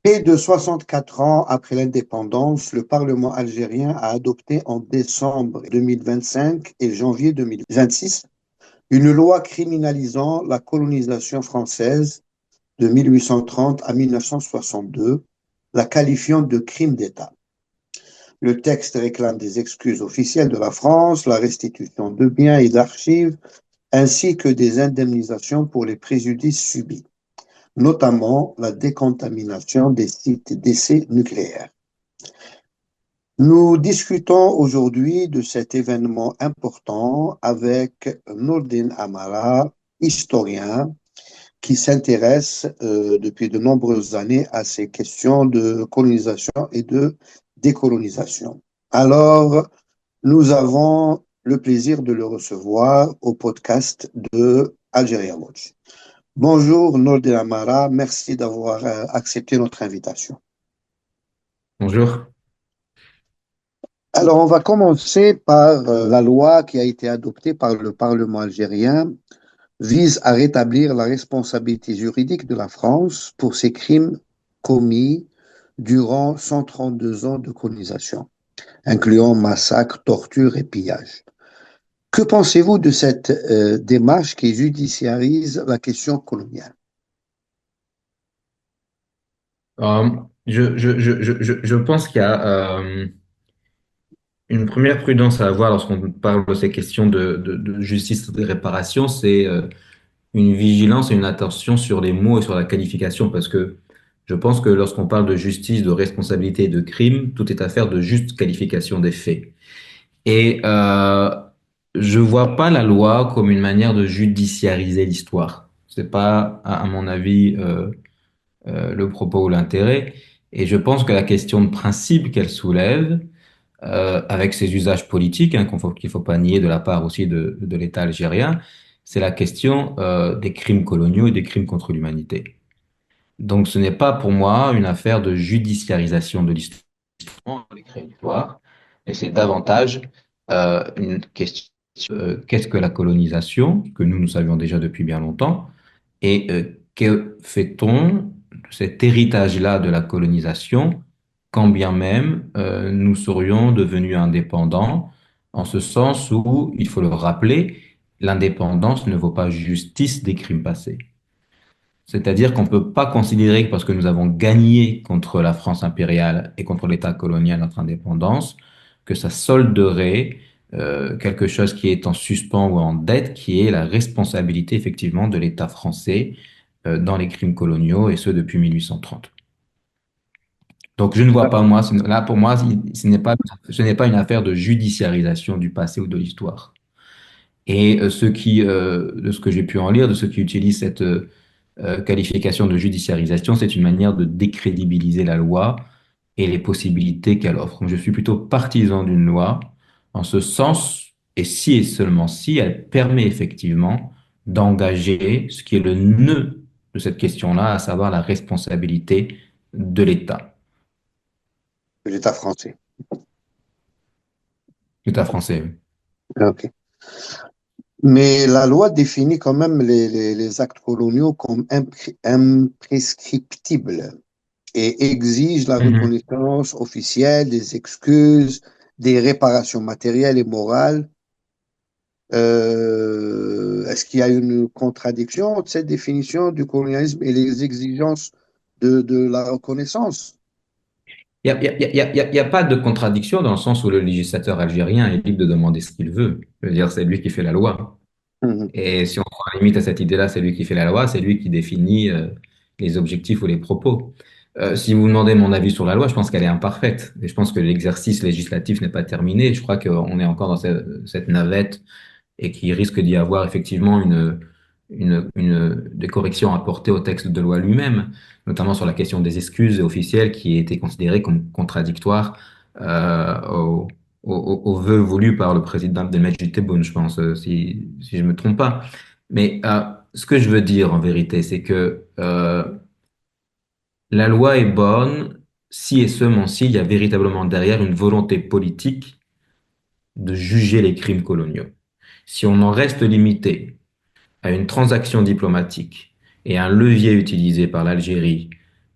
Près de 64 ans après l'indépendance, le Parlement algérien a adopté en décembre 2025 et janvier 2026 une loi criminalisant la colonisation française de 1830 à 1962, la qualifiant de crime d'État. Le texte réclame des excuses officielles de la France, la restitution de biens et d'archives, ainsi que des indemnisations pour les préjudices subis, notamment la décontamination des sites d'essais nucléaires. Nous discutons aujourd'hui de cet événement important avec Nordin Amara, historien qui s'intéresse depuis de nombreuses années à ces questions de colonisation et de décolonisation. Alors, nous avons le plaisir de le recevoir au podcast de Algeria Watch. Bonjour Nordin Amara, merci d'avoir accepté notre invitation. Bonjour. Alors, on va commencer par la loi qui a été adoptée par le Parlement algérien vise à rétablir la responsabilité juridique de la France pour ces crimes commis durant 132 ans de colonisation, incluant massacres, tortures et pillages. Que pensez-vous de cette démarche qui judiciarise la question coloniale? Euh, je pense qu'il y a une première prudence à avoir lorsqu'on parle de ces questions de justice et de réparation, c'est une vigilance et une attention sur les mots et sur la qualification, parce que je pense que lorsqu'on parle de justice, de responsabilité et de crime, tout est affaire de juste qualification des faits. Et je vois pas la loi comme une manière de judiciariser l'histoire. C'est pas, à mon avis, le propos ou l'intérêt. Et je pense que la question de principe qu'elle soulève, avec ses usages politiques, hein, qu'il faut pas nier de la part aussi de l'État algérien, c'est la question des crimes coloniaux et des crimes contre l'humanité. Donc ce n'est pas pour moi une affaire de judiciarisation de l'histoire, des crimes d'histoire, mais c'est davantage une question qu'est-ce que la colonisation, que nous savions déjà depuis bien longtemps, et que fait-on de cet héritage-là de la colonisation, quand bien même nous serions devenus indépendants, en ce sens où, il faut le rappeler, l'indépendance ne vaut pas justice des crimes passés. C'est-à-dire qu'on ne peut pas considérer que parce que nous avons gagné contre la France impériale et contre l'État colonial notre indépendance, que ça solderait quelque chose qui est en suspens ou en dette, qui est la responsabilité effectivement de l'État français dans les crimes coloniaux, et ce depuis 1830. Donc je ne vois pas, moi, là pour moi, ce n'est pas une affaire de judiciarisation du passé ou de l'histoire. Et de ce que j'ai pu en lire, de ceux qui utilisent cette qualification de judiciarisation, c'est une manière de décrédibiliser la loi et les possibilités qu'elle offre. Donc, je suis plutôt partisan d'une loi en ce sens, et si et seulement si elle permet effectivement d'engager ce qui est le nœud de cette question-là, à savoir la responsabilité de l'État, De l'État français. l'État français. Oui. Ok. Mais la loi définit quand même les actes coloniaux comme imprescriptibles et exige la Mhm. reconnaissance officielle des excuses, des réparations matérielles et morales. Est-ce qu'il y a une contradiction entre cette définition du colonialisme et les exigences de la reconnaissance? Il y a pas de contradiction dans le sens où le législateur algérien est libre de demander ce qu'il veut. Je veux dire, c'est lui qui fait la loi. Mhm. Et si on prend limite à cette idée-là, c'est lui qui fait la loi, c'est lui qui définit les objectifs ou les propos. Si vous me demandez mon avis sur la loi, je pense qu'elle est imparfaite. Et je pense que l'exercice législatif n'est pas terminé. Je crois qu'on est encore dans cette navette et qu'il risque d'y avoir effectivement des corrections apportées au texte de loi lui-même, notamment sur la question des excuses officielles qui étaient considérées comme contradictoires aux vœux voulus par le président Abdelmadjid Tebboune, je pense, si je me trompe pas. Mais ce que je veux dire en vérité, c'est que la loi est bonne si et seulement s'il y a véritablement derrière une volonté politique de juger les crimes coloniaux. Si on en reste limité à une transaction diplomatique et un levier utilisé par l'Algérie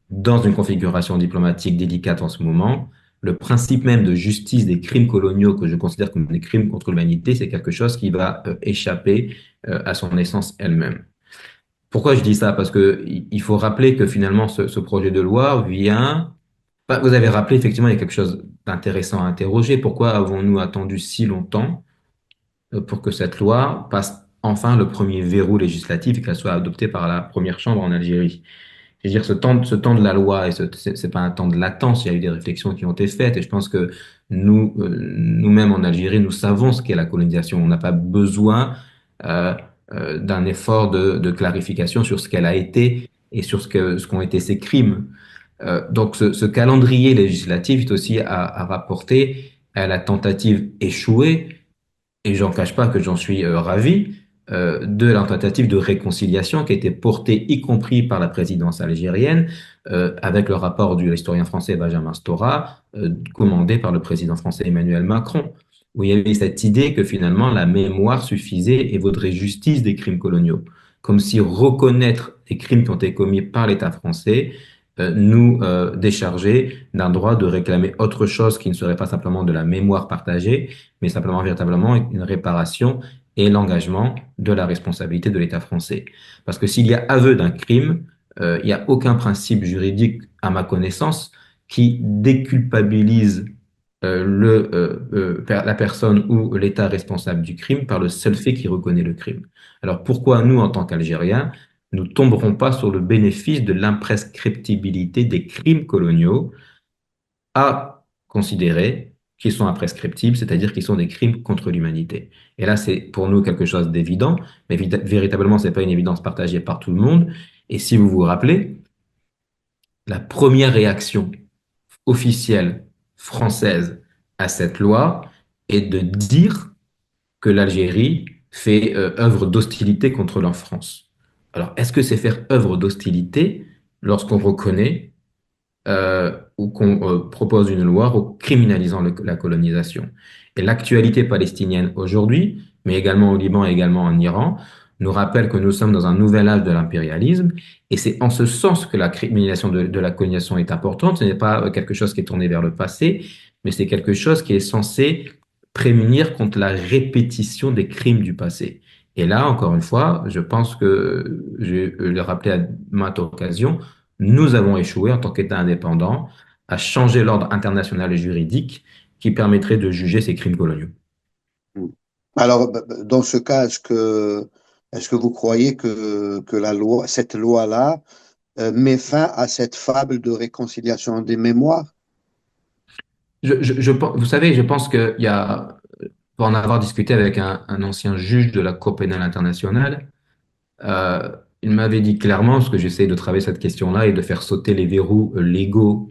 dans une configuration diplomatique délicate en ce moment, le principe même de justice des crimes coloniaux que je considère comme des crimes contre l'humanité, c'est quelque chose qui va échapper à son essence elle-même. Pourquoi je dis ça? Parce que il faut rappeler que finalement ce projet de loi vient. Bah, vous avez rappelé effectivement il y a quelque chose d'intéressant à interroger. Pourquoi avons-nous attendu si longtemps pour que cette loi passe enfin le premier verrou législatif et qu'elle soit adoptée par la première chambre en Algérie? Je veux dire, ce temps de la loi, et c'est pas un temps de latence, il y a eu des réflexions qui ont été faites, et je pense que nous-mêmes en Algérie, nous savons ce qu'est la colonisation. On n'a pas besoin euh, d'un effort de clarification sur ce qu'elle a été et sur ce qu'ont été ses crimes. Donc, ce calendrier législatif est aussi à rapporter à la tentative échouée et j'en cache pas que j'en suis ravi, de la tentative de réconciliation qui a été portée, y compris par la présidence algérienne, avec le rapport du historien français Benjamin Stora, commandé par le président français Emmanuel Macron, où il y avait cette idée que finalement la mémoire suffisait et vaudrait justice des crimes coloniaux, comme si reconnaître les crimes qui ont été commis par l'État français nous déchargeait d'un droit de réclamer autre chose qui ne serait pas simplement de la mémoire partagée, mais simplement véritablement une réparation et l'engagement de la responsabilité de l'État français. Parce que s'il y a aveu d'un crime, il n'y a aucun principe juridique, à ma connaissance, qui déculpabilise la personne ou l'État responsable du crime par le seul fait qu'il reconnaît le crime. Alors pourquoi nous, en tant qu'Algériens, nous tomberons pas sur le bénéfice de l'imprescriptibilité des crimes coloniaux à considérer qu'ils sont imprescriptibles, c'est-à-dire qu'ils sont des crimes contre l'humanité. Et là, c'est pour nous quelque chose d'évident, mais véritablement, c'est pas une évidence partagée par tout le monde. Et si vous vous rappelez, la première réaction officielle française à cette loi est de dire que l'Algérie fait œuvre d'hostilité contre la France. Alors, est-ce que c'est faire œuvre d'hostilité lorsqu'on reconnaît ou qu'on propose une loi criminalisant la colonisation? Et l'actualité palestinienne aujourd'hui, mais également au Liban et également en Iran, nous rappelle que nous sommes dans un nouvel âge de l'impérialisme, et c'est en ce sens que la criminalisation de la colonisation est importante. Ce n'est pas quelque chose qui est tourné vers le passé, mais c'est quelque chose qui est censé prémunir contre la répétition des crimes du passé. Et là, encore une fois, je pense que, je vais le rappeler à maintes occasions, nous avons échoué en tant qu'État indépendant à changer l'ordre international et juridique qui permettrait de juger ces crimes coloniaux. Alors, dans ce cas, est-ce que vous croyez que la loi, cette loi-là, met fin à cette fable de réconciliation des mémoires? Vous savez, je pense qu'il y a, pour en avoir discuté avec un ancien juge de la Cour pénale internationale, euh, il m'avait dit clairement, parce que j'essaie de travailler cette question-là et de faire sauter les verrous légaux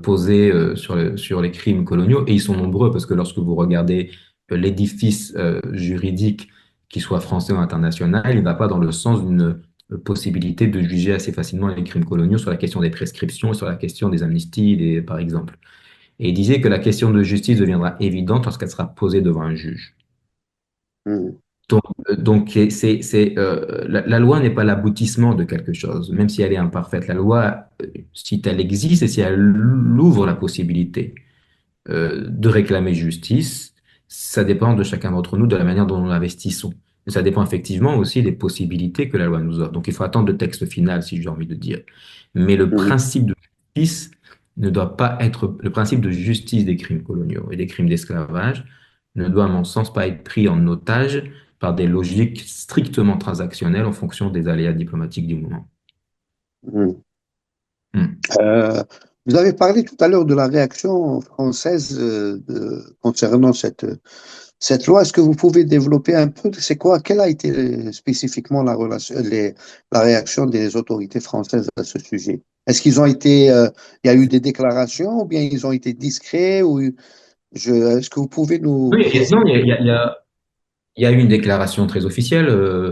posés sur les crimes coloniaux, et ils sont nombreux, parce que lorsque vous regardez l'édifice juridique, qu'il soit français ou international, il ne va pas dans le sens d'une possibilité de juger assez facilement les crimes coloniaux sur la question des prescriptions et sur la question des amnisties, par exemple. Et il disait que la question de justice deviendra évidente lorsqu'elle sera posée devant un juge. Hmm. Donc, la loi n'est pas l'aboutissement de quelque chose, même si elle est imparfaite. La loi, si elle existe et si elle ouvre la possibilité de réclamer justice, ça dépend de chacun d'entre nous, de la manière dont nous l'investissons. Et ça dépend effectivement aussi des possibilités que la loi nous offre. Donc, il faut attendre le texte final, si j'ai envie de dire. Mais le Mhm. principe de justice ne doit pas être, le principe de justice des crimes coloniaux et des crimes d'esclavage ne doit, à mon sens, pas être pris en otage par des logiques strictement transactionnelles en fonction des aléas diplomatiques du moment. Mhm. Hmm. Euh, Vous avez parlé tout à l'heure de la réaction française concernant cette loi. Est-ce que vous pouvez développer un peu, c'est quoi, quelle a été spécifiquement la réaction des autorités françaises à ce sujet? Est-ce qu'ils ont été, il y a eu des déclarations ou bien ils ont été discrets ou est-ce que vous pouvez nous Oui, préciser? non, il y a eu une déclaration très officielle,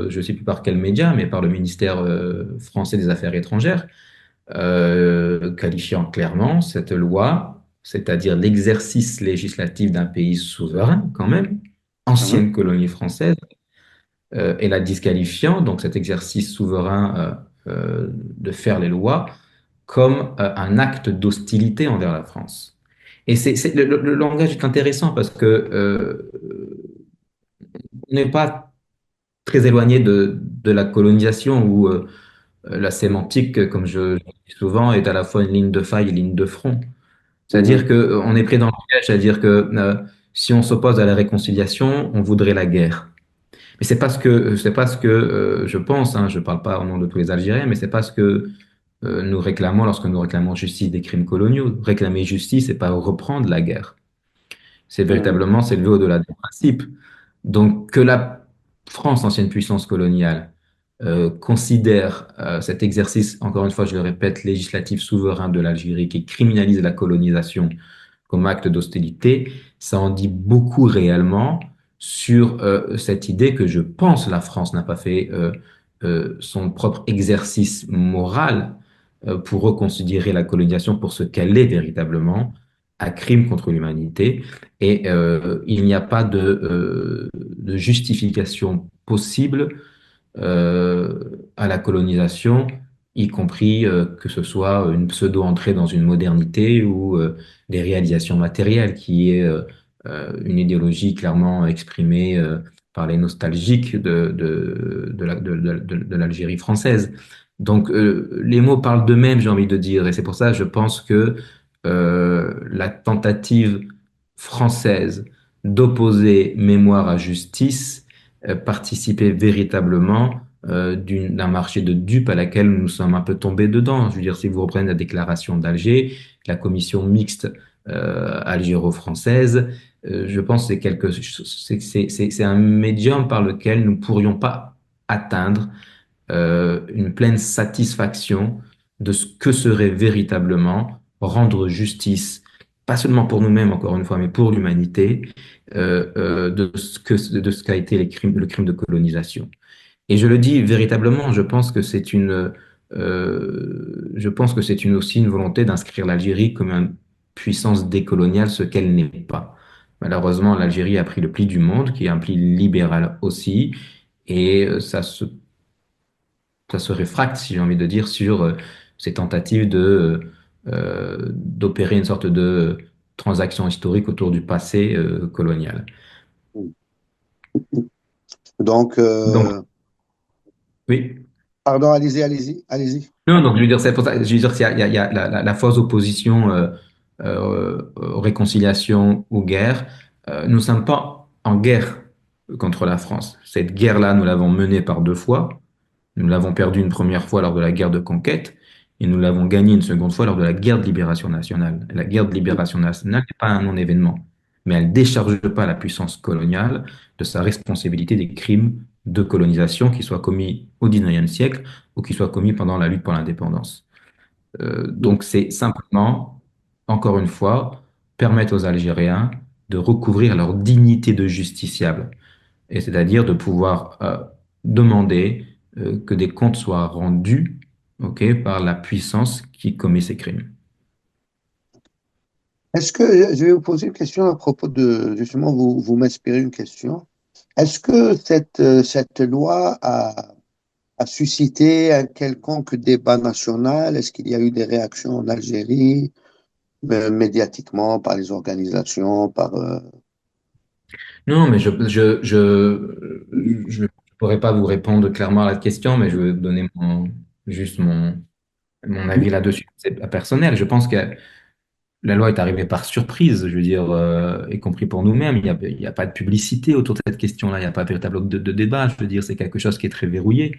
je ne sais plus par quel média, mais par le ministère français des Affaires étrangères, qualifiant clairement cette loi, c'est-à-dire l'exercice législatif d'un pays souverain, quand même, Mhm. ancienne colonie française, et la disqualifiant, donc cet exercice souverain de faire les lois, comme un acte d'hostilité envers la France. Et le langage est intéressant parce que on n'est pas très éloigné de la colonisation où la sémantique, comme je dis souvent, est à la fois une ligne de faille et une ligne de front. C'est-à-dire Mhm. que on est pris dans le piège, c'est-à-dire que si on s'oppose à la réconciliation, on voudrait la guerre. Mais c'est pas ce que je pense, hein, je parle pas au nom de tous les Algériens, mais c'est pas ce que nous réclamons lorsque nous réclamons justice des crimes coloniaux. Réclamer justice, c'est pas reprendre la guerre. C'est Mhm. véritablement s'élever au-delà des principes. Donc, que la France, ancienne puissance coloniale, considère cet exercice, encore une fois, je le répète, législatif souverain de l'Algérie qui criminalise la colonisation comme acte d'hostilité, ça en dit beaucoup réellement sur cette idée que je pense la France n'a pas fait son propre exercice moral pour reconsidérer la colonisation pour ce qu'elle est véritablement, un crime contre l'humanité. Et il n'y a pas de justification possible à la colonisation, y compris que ce soit une pseudo-entrée dans une modernité ou des réalisations matérielles, qui est une idéologie clairement exprimée par les nostalgiques de l'Algérie française. Donc les mots parlent d'eux-mêmes, j'ai envie de dire, et c'est pour ça que je pense que la tentative française d'opposer mémoire à justice participer véritablement d'un marché de dupes à laquelle nous sommes un peu tombés dedans. Je veux dire, si vous reprenez la déclaration d'Alger, la commission mixte algéro-française, je pense que c'est quelque c'est un médium par lequel nous pourrions pas atteindre une pleine satisfaction de ce que serait véritablement rendre justice, pas seulement pour nous-mêmes, encore une fois, mais pour l'humanité, de ce qu'a été le crime de colonisation. Et je le dis véritablement, je pense que c'est aussi une volonté d'inscrire l'Algérie comme une puissance décoloniale, ce qu'elle n'est pas. Malheureusement, l'Algérie a pris le pli du monde, qui est un pli libéral aussi, et ça se réfracte, si j'ai envie de dire, sur ces tentatives d'opérer une sorte de transaction historique autour du passé colonial. Donc, Donc, oui. pardon, allez-y, allez-y, allez-y. Non, donc je veux dire, c'est pour ça, je veux dire, il y a la fausse opposition aux réconciliations, aux guerres. Nous ne sommes pas en guerre contre la France. Cette guerre-là, nous l'avons menée par deux fois. Nous l'avons perdue une première fois lors de la guerre de conquête et nous l'avons gagnée une seconde fois lors de la guerre de libération nationale. La guerre de libération nationale n'est pas un non-événement, mais elle ne décharge pas la puissance coloniale de sa responsabilité des crimes de colonisation qui soient commis au XIXe siècle ou qui soient commis pendant la lutte pour l'indépendance. Donc c'est simplement, encore une fois, permettre aux Algériens de recouvrir leur dignité de justiciable et c'est-à-dire de pouvoir demander que des comptes soient rendus, ok, par la puissance qui commet ces crimes. Est-ce que je vais vous poser une question à propos de, justement, vous m'inspirez une question. Est-ce que cette loi a suscité un quelconque débat national? Est-ce qu'il y a eu des réactions en Algérie, médiatiquement, par les organisations, par... Non, mais je pourrais pas vous répondre clairement à la question, mais je vais donner juste mon avis là-dessus. C'est personnel. Je pense que la loi est arrivée par surprise, je veux dire, y compris pour nous-mêmes. Il y a pas de publicité autour de cette question-là. Il n'y a pas de véritable de débat. Je veux dire, c'est quelque chose qui est très verrouillé.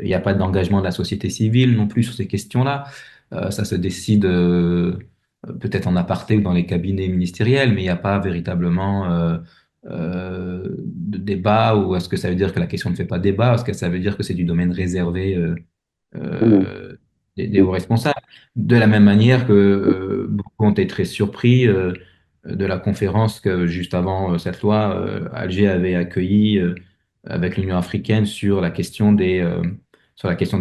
Il n'y a pas d'engagement de la société civile non plus sur ces questions-là. Ça se décide peut-être en aparté ou dans les cabinets ministériels, mais il n'y a pas véritablement de débat. Ou est-ce que ça veut dire que la question ne fait pas débat? Est-ce que ça veut dire que c'est du domaine réservé Mhm. euh, des hauts responsables? De la même manière que beaucoup ont été très surpris de la conférence que juste avant cette loi, Alger avait accueillie avec l'Union africaine sur la question des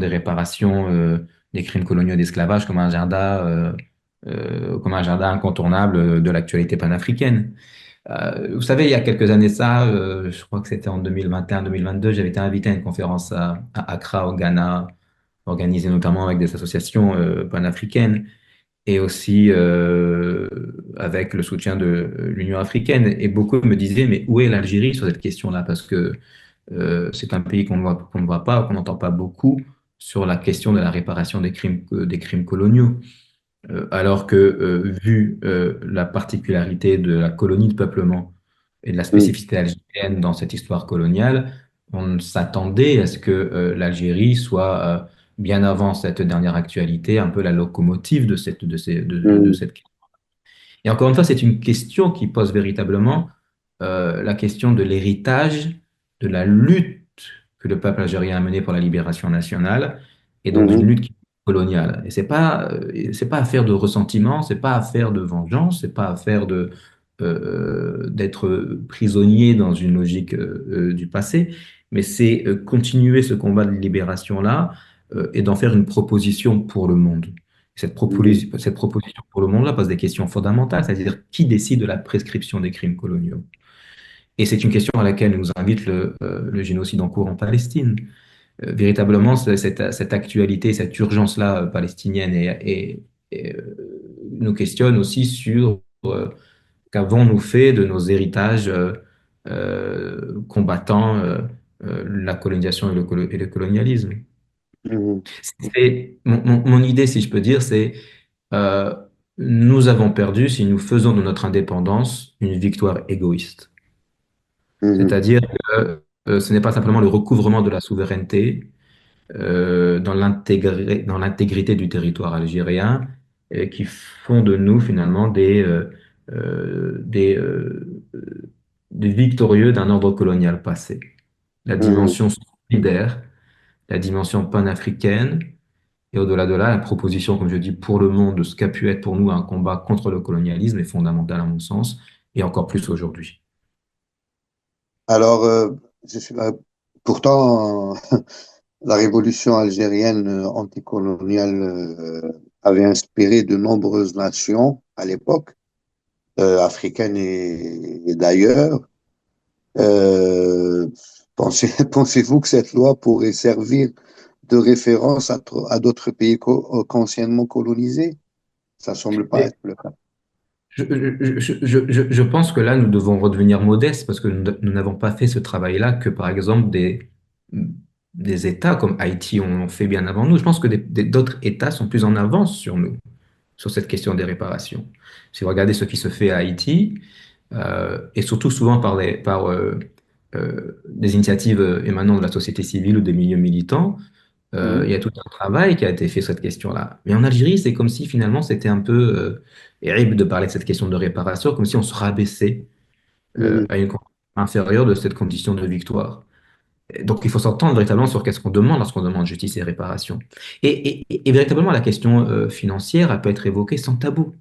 réparations des crimes coloniaux et d'esclavage comme un agenda incontournable de l'actualité panafricaine. Vous savez, il y a quelques années de ça, je crois que c'était en 2021-2022, j'avais été invité à une conférence à Accra, au Ghana, organisé notamment avec des associations panafricaines et aussi avec le soutien de l'Union africaine. Et beaucoup me disaient, mais où est l'Algérie sur cette question-là? Parce que c'est un pays qu'on ne voit pas, qu'on n'entend pas beaucoup sur la question de la réparation des crimes coloniaux. Alors que, vu la particularité de la colonie de peuplement et de la Mhm. spécificité algérienne dans cette histoire coloniale, on s'attendait à ce que l'Algérie soit, bien avant cette dernière actualité, un peu la locomotive de Mhm. cette. Et encore une fois, c'est une question qui pose véritablement la question de l'héritage, de la lutte que le peuple algérien a menée pour la libération nationale, et donc d'une Mhm. lutte coloniale. Et c'est pas affaire de ressentiment, c'est pas affaire de vengeance, c'est pas affaire d'être prisonnier dans une logique du passé, mais c'est continuer ce combat de libération-là et d'en faire une proposition pour le monde. Mhm. Cette proposition pour le monde-là pose des questions fondamentales, c'est-à-dire qui décide de la prescription des crimes coloniaux? Et c'est une question à laquelle nous invite le génocide en cours en Palestine. Véritablement, cette actualité, cette urgence-là palestinienne nous questionne aussi sur qu'avons-nous fait de nos héritages combattant la colonisation et le colonialisme. Mhm. Mon idée, si je peux dire, c'est euh, nous avons perdu si nous faisons de notre indépendance une victoire égoïste. Mhm. C'est-à-dire que ce n'est pas simplement le recouvrement de la souveraineté dans l'intégrité du territoire algérien qui font de nous finalement euh, des, euh, des victorieux d'un ordre colonial passé. La Mhm. dimension solidaire, la dimension panafricaine, et au-delà de là, la proposition, comme je dis, pour le monde de ce qu'a pu être pour nous un combat contre le colonialisme est fondamentale à mon sens, et encore plus aujourd'hui. Alors, je suis, pourtant, la révolution algérienne anticoloniale avait inspiré de nombreuses nations à l'époque, africaines et d'ailleurs. Euh, pensez-vous que cette loi pourrait servir de référence à d'autres pays qu'anciennement colonisés? Ça semble pas Mais être le cas. je pense que là, nous devons redevenir modestes parce que nous n'avons pas fait ce travail-là que, par exemple, des États comme Haïti ont fait bien avant nous. Je pense que d'autres États sont plus en avance sur nous, sur cette question des réparations. Si vous regardez ce qui se fait à Haïti, et surtout souvent par des initiatives émanant de la société civile ou des milieux militants, il Mhm. y a tout un travail qui a été fait sur cette question-là. Mais en Algérie, c'est comme si finalement c'était un peu terrible de parler de cette question de réparation, comme si on se rabaissait Mhm. à une condition inférieure de cette condition de victoire. Et donc il faut s'entendre véritablement sur qu'est-ce qu'on demande lorsqu'on demande justice et réparation. Et véritablement, la question financière, elle peut être évoquée sans tabou.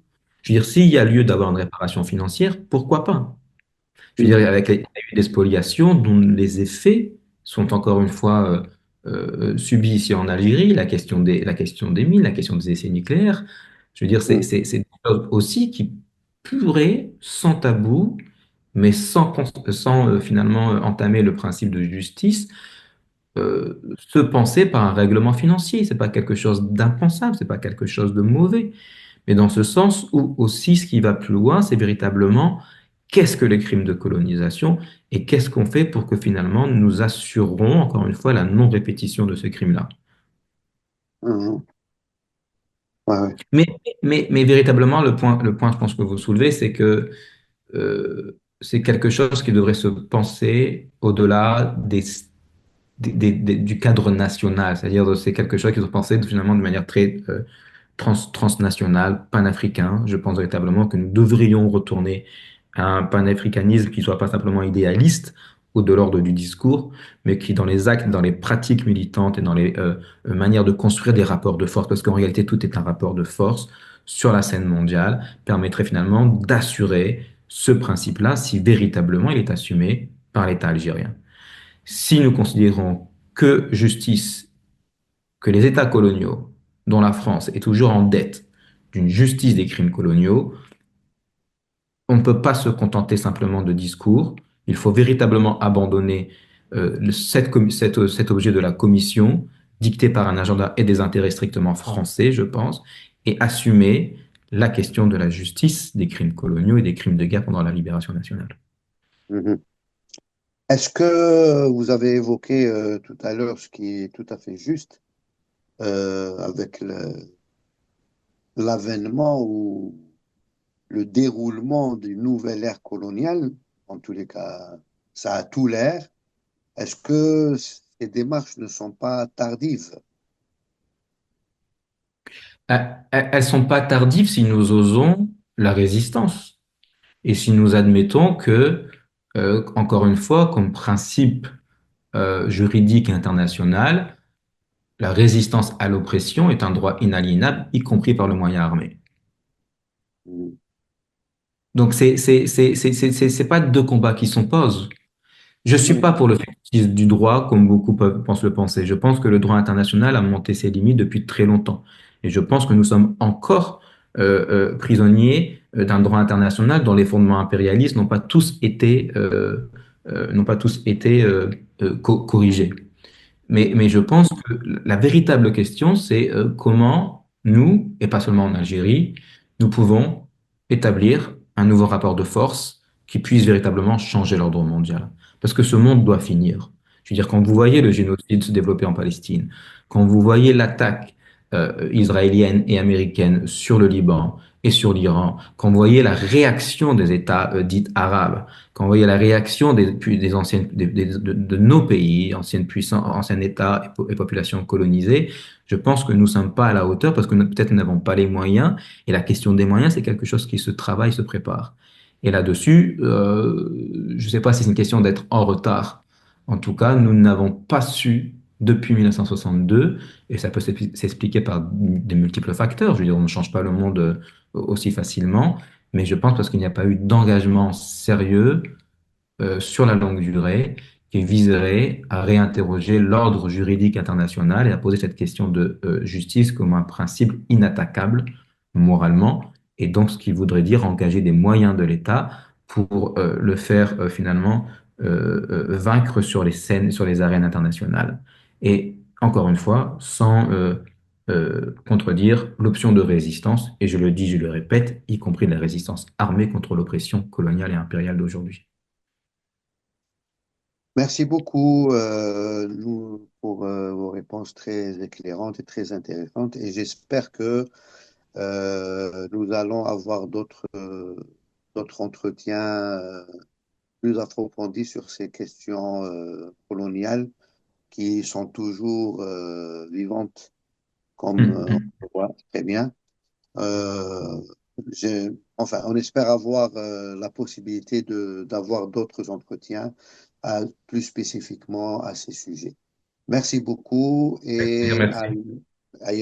Je veux dire, s'il y a lieu d'avoir une réparation financière, pourquoi pas? Je veux dire, Mhm. avec les spoliations dont les effets sont encore une fois subis ici en Algérie, la question des mines, la question des essais nucléaires, je veux dire, Mhm. c'est des choses aussi qui pourraient, sans tabou, mais sans finalement entamer le principe de justice, se penser par un règlement financier. C'est pas quelque chose d'impensable, c'est pas quelque chose de mauvais. Mais dans ce sens où aussi ce qui va plus loin, c'est véritablement qu'est-ce que les crimes de colonisation et qu'est-ce qu'on fait pour que finalement nous assurons, encore une fois, la non-répétition de ce crime-là. Mhm. Ouais, ouais. Mais, mais véritablement, le point, je pense que vous soulevez, c'est que c'est quelque chose qui devrait se penser au-delà du cadre national. C'est-à-dire, c'est quelque chose qui doit se penser finalement de manière très transnational, panafricain. Je pense véritablement que nous devrions retourner à un panafricanisme qui soit pas simplement idéaliste ou de l'ordre du discours, mais qui dans les actes, dans les pratiques militantes et dans les manières de construire des rapports de force, parce qu'en réalité tout est un rapport de force sur la scène mondiale, permettrait finalement d'assurer ce principe-là si véritablement il est assumé par l'État algérien. Si nous considérons que justice que les États coloniaux, dont la France est toujours en dette d'une justice des crimes coloniaux, on ne peut pas se contenter simplement de discours. Il faut véritablement abandonner cet objet de la commission dictée par un agenda et des intérêts strictement français, je pense, et assumer la question de la justice des crimes coloniaux et des crimes de guerre pendant la libération nationale. Mhm. Est-ce que vous avez évoqué tout à l'heure ce qui est tout à fait juste avec l'avènement ou le déroulement d'une nouvelle ère coloniale, en tous les cas, ça a tout l'air. Est-ce que ces démarches ne sont pas tardives? Elles sont pas tardives si nous osons la résistance et si nous admettons que, encore une fois, comme principe juridique international, la résistance à l'oppression est un droit inaliénable, y compris par le moyen armé. Mhm. Donc, c'est pas deux combats qui s'opposent. Je suis Oui. pas pour le fanatisme du droit, comme beaucoup pensent le penser. Je pense que le droit international a monté ses limites depuis très longtemps. Et je pense que nous sommes encore prisonniers d'un droit international dont les fondements impérialistes n'ont pas tous été corrigés. Mhm. Mais je pense que la véritable question, c'est comment nous, et pas seulement en Algérie, nous pouvons établir un nouveau rapport de force qui puisse véritablement changer l'ordre mondial. Parce que ce monde doit finir. Je veux dire, quand vous voyez le génocide se développer en Palestine, quand vous voyez l'attaque israélienne et américaine sur le Liban et sur l'Iran, quand vous voyez la réaction des États dits arabes, quand vous voyez la réaction des anciennes, de nos pays, anciennes puissances, anciens États et populations colonisées, je pense que nous ne sommes pas à la hauteur parce que peut-être nous n'avons pas les moyens. Et la question des moyens, c'est quelque chose qui se travaille, se prépare. Et là-dessus, je ne sais pas si c'est une question d'être en retard. En tout cas, nous n'avons pas su depuis 1962, et ça peut s'expliquer par de multiples facteurs. Je veux dire, on ne change pas le monde aussi facilement, mais je pense parce qu'il n'y a pas eu d'engagement sérieux sur la longue durée qui viserait à réinterroger l'ordre juridique international et à poser cette question de justice comme un principe inattaquable moralement, et donc ce qui voudrait dire engager des moyens de l'État pour le faire finalement vaincre sur les scènes, sur les arènes internationales. Et encore une fois, sans contredire l'option de résistance, et je le dis, je le répète, y compris la résistance armée contre l'oppression coloniale et impériale d'aujourd'hui. Merci beaucoup pour vos réponses très éclairantes et très intéressantes. Et j'espère que nous allons avoir d'autres entretiens plus approfondis sur ces questions coloniales qui sont toujours vivantes, comme on Mhm. le voit très bien. Euh, enfin, on espère avoir la possibilité d'avoir d'autres entretiens plus spécifiquement à ces sujets. Merci beaucoup Avec plaisir, et merci.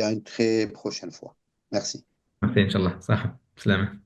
à une très prochaine fois. Merci. Merci, Inch'Allah. صح. سلامة.